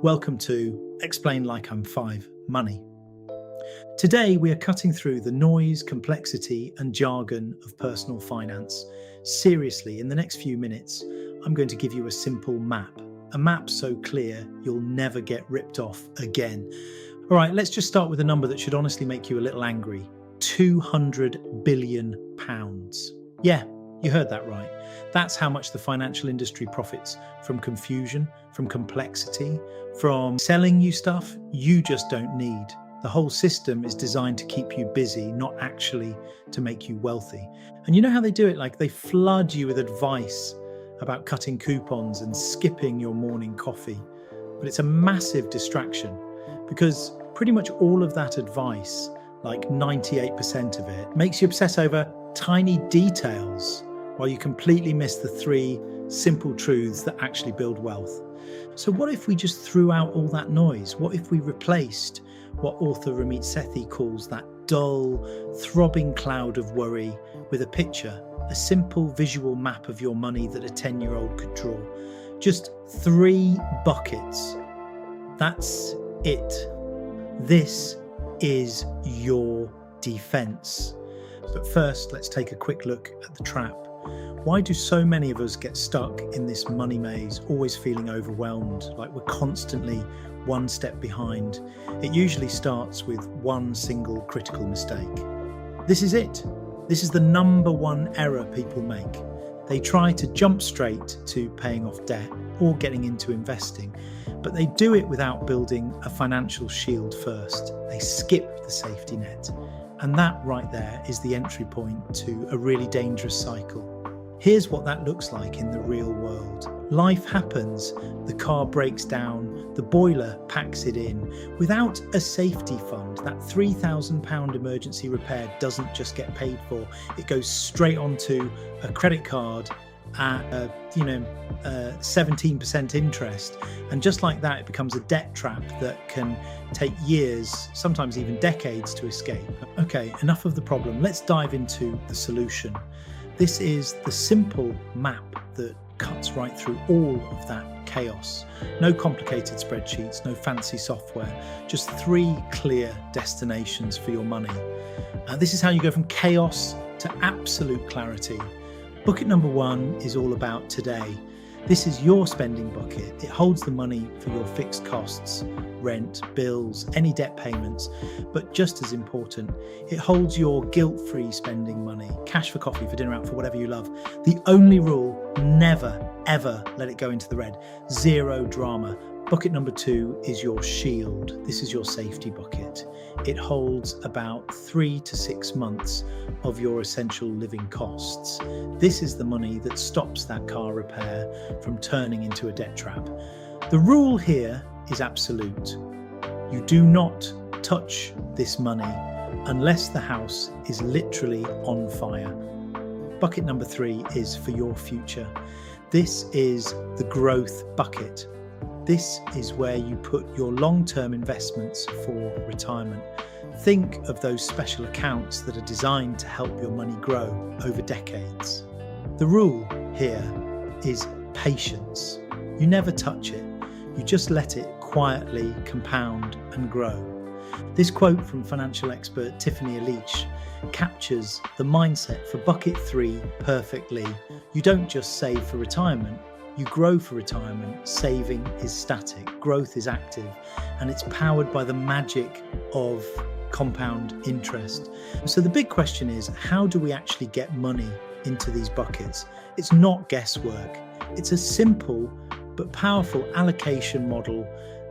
Welcome to Explain Like I'm 5 Money. Today we are cutting through the noise, complexity and jargon of personal finance. Seriously, in the next few minutes, I'm going to give you a simple map. A map so clear you'll never get ripped off again. All right, let's just start with a number that should honestly make you a little angry. £200 billion. Yeah, you heard that right. That's how much the financial industry profits from confusion, from complexity, from selling you stuff you just don't need. The whole system is designed to keep you busy, not actually to make you wealthy. And you know how they do it? Like they flood you with advice about cutting coupons and skipping your morning coffee. But it's a massive distraction because pretty much all of that advice, like 98% of it, makes you obsess over tiny details while you completely miss the three simple truths that actually build wealth. So what if we just threw out all that noise? What if we replaced what author Ramit Sethi calls that dull, throbbing cloud of worry with a picture, a simple visual map of your money that a 10-year-old could draw? Just 3 buckets. That's it. This is your defense. But first, let's take a quick look at the trap. Why do so many of us get stuck in this money maze, always feeling overwhelmed, like we're constantly one step behind? It usually starts with one single critical mistake. This is it. This is the number one error people make. They try to jump straight to paying off debt or getting into investing, but they do it without building a financial shield first. They skip the safety net. And that right there is the entry point to a really dangerous cycle. Here's what that looks like in the real world. Life happens, the car breaks down, the boiler packs it in. Without a safety fund, that £3,000 emergency repair doesn't just get paid for, it goes straight onto a credit card at 17% interest. And just like that, it becomes a debt trap that can take years, sometimes even decades to escape. Okay, enough of the problem. Let's dive into the solution. This is the simple map that cuts right through all of that chaos. No complicated spreadsheets, no fancy software, just 3 clear destinations for your money. This is how you go from chaos to absolute clarity. Bucket number 1 is all about today. This is your spending bucket. It holds the money for your fixed costs, rent, bills, any debt payments, but just as important, it holds your guilt-free spending money, cash for coffee, for dinner out, for whatever you love. The only rule, never, ever let it go into the red. 0 drama. Bucket number 2 is your shield. This is your safety bucket. It holds about 3 to 6 months of your essential living costs. This is the money that stops that car repair from turning into a debt trap. The rule here is absolute. You do not touch this money unless the house is literally on fire. Bucket number 3 is for your future. This is the growth bucket. This is where you put your long-term investments for retirement. Think of those special accounts that are designed to help your money grow over decades. The rule here is patience. You never touch it. You just let it quietly compound and grow. This quote from financial expert Tiffany Leach captures the mindset for bucket 3 perfectly. You don't just save for retirement. You grow for retirement. Saving is static, growth is active, and it's powered by the magic of compound interest. So the big question is, how do we actually get money into these buckets? It's not guesswork. It's a simple but powerful allocation model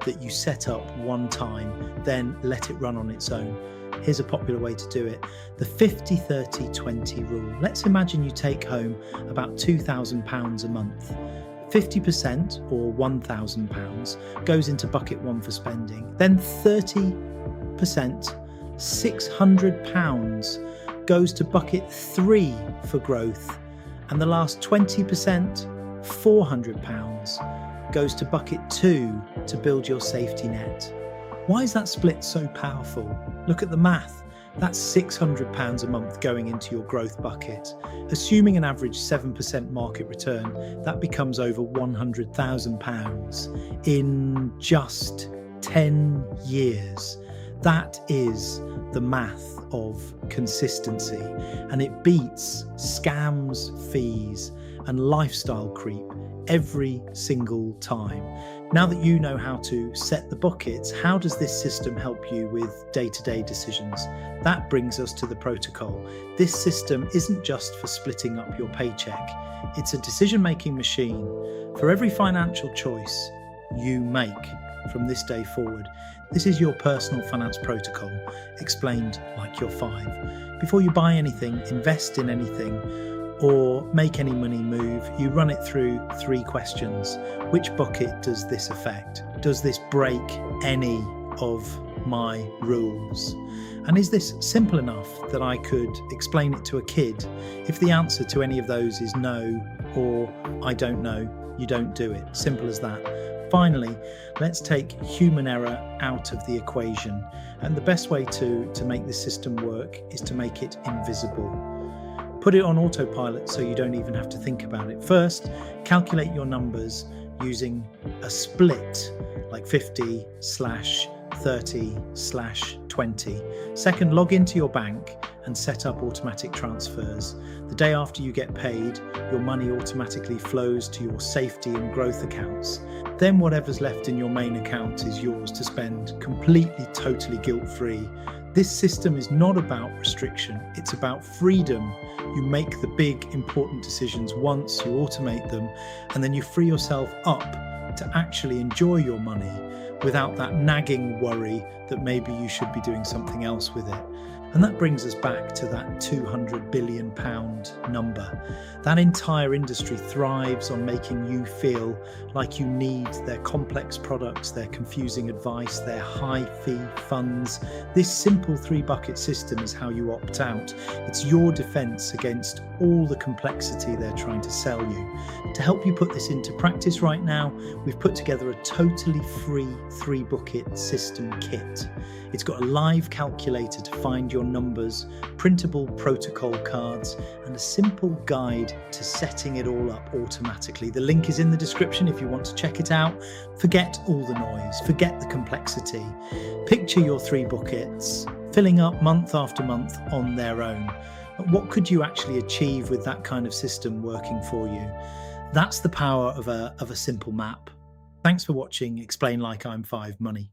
that you set up one time, then let it run on its own. Here's a popular way to do it. The 50-30-20 rule. Let's imagine you take home about £2,000 a month. 50% or £1,000 goes into bucket 1 for spending. Then 30%, £600 goes to bucket 3 for growth. And the last 20%, £400 goes to bucket 2 to build your safety net. Why is that split so powerful? Look at the math. That's £600 a month going into your growth bucket. Assuming an average 7% market return, that becomes over £100,000 in just 10 years. That is the math of consistency, and it beats scams, fees, and lifestyle creep every single time. Now that you know how to set the buckets, how does this system help you with day-to-day decisions? That brings us to the protocol. This system isn't just for splitting up your paycheck. It's a decision-making machine for every financial choice you make from this day forward. This is your personal finance protocol, explained like you're 5. Before you buy anything, invest in anything, or make any money move, you run it through 3 questions. Which bucket does this affect? Does this break any of my rules? And is this simple enough that I could explain it to a kid? If the answer to any of those is no, or I don't know, you don't do it. Simple as that. Finally, let's take human error out of the equation. And the best way to make this system work is to make it invisible. Put it on autopilot so you don't even have to think about it. First, calculate your numbers using a split, like 50/30/20. Second, log into your bank and set up automatic transfers. The day after you get paid, your money automatically flows to your safety and growth accounts. Then whatever's left in your main account is yours to spend completely, totally guilt-free. This system is not about restriction, it's about freedom. You make the big, important decisions once, you automate them, and then you free yourself up to actually enjoy your money without that nagging worry that maybe you should be doing something else with it. And that brings us back to that £200 billion number. That entire industry thrives on making you feel like you need their complex products, their confusing advice, their high fee funds. This simple 3-bucket system is how you opt out. It's your defense against all the complexity they're trying to sell you. To help you put this into practice right now, we've put together a totally free 3-bucket system kit. It's got a live calculator to find your numbers, printable protocol cards, and a simple guide to setting it all up automatically. The link is in the description if you want to check it out. Forget all the noise, forget the complexity. Picture your 3 buckets filling up month after month on their own. What could you actually achieve with that kind of system working for you? That's the power of a simple map. Thanks for watching Explain Like I'm 5 Money.